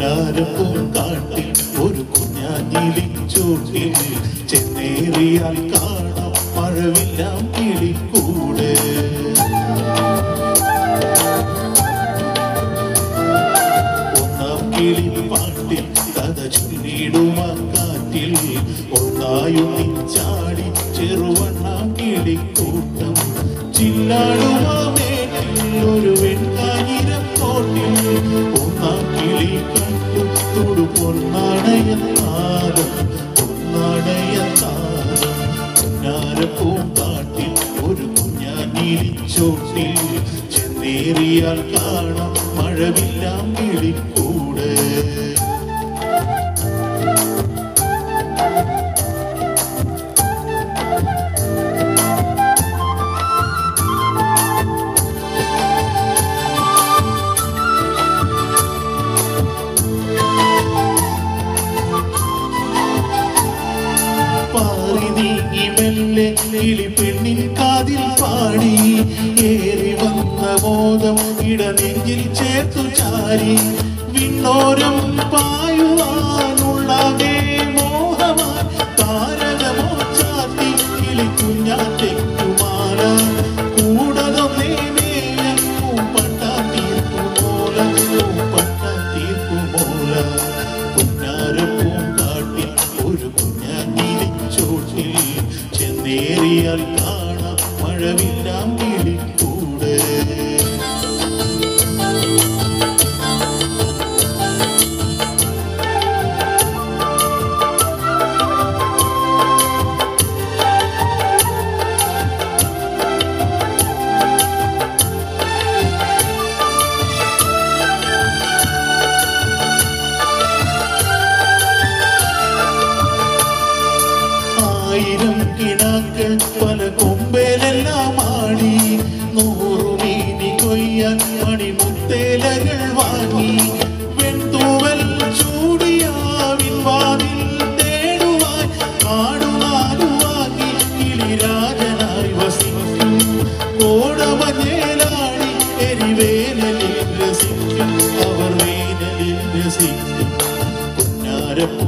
കാട്ടിൽ ഒരു കുഞ്ഞാഞ്ഞിലിച്ചോട്ടിൽ ചെന്നേറിയാൽ കാണാം മഴവില്ലാം കിളിക്കൂട്. ഒന്നാം കിളിപ്പാട്ടിൽ കഥ ചൊല്ലിടുമ കാറ്റിൽ ഒന്നായൊന്നിച്ചാടി ചെറുവണ്ണാം കിളിക്കൂട്ടം ചില്ലാടുമ മേട്ടിൽ ഒരു വെൺകാഞ്ഞിരം തോട്ടിൽ ഒന്നാം കിളി കണ്ടു തൊടു പൊന്നാടയത്താരം പൊന്നാരപ്പൂങ്കാട്ടിൽ ഒരു കുഞ്ഞാഞ്ഞിലിച്ചോട്ടിൽ ചെന്നേറിയാൽ കാണാം മഴവില്ലാം കിളിക്കൂട്. പെണ്ണിൻ കാതിൽ പാടി ഏറി വന്ന ബോധം ഇടനെഞ്ചിൽ ചേർത്തു ചാരി വിണ്ണോരം പായുവാനുള്ളവേ മോഹമായി താരകമോ ചാത്തി കിളിക്കുഞ്ഞാറ്റെക്കുമാല കൂടതൊന്നേ പട്ടാത്തീർക്കുമോല പൊന്നാരപ്പൂങ്കാട്ടിൽ ഒരു കുഞ്ഞാഞ്ഞിലിച്ചോട്ടിൽ ചെന്നേറിയാൽ കാണാം മഴവില്ലാം കിളിക്കൂട്. ആയിരം കിനാക്കൾ പല കൊമ്പേലെല്ലാം ആടി 100 മീനി കൊയ്യാൻ മണിമുത്തേലകൾ വാങ്ങി വെൺതൂവൽ ചൂടിയാവിൻ വാതിൽ തേടുവാൻ കാടുനാലു വാങ്ങി കിളിരാജനായി വസിക്കും കോടമഞ്ഞേലാടി എരിവേനലിൽ രസിക്കും അവർ വേനലിൽ രസിക്കും. പൊന്നാരപ്പൂ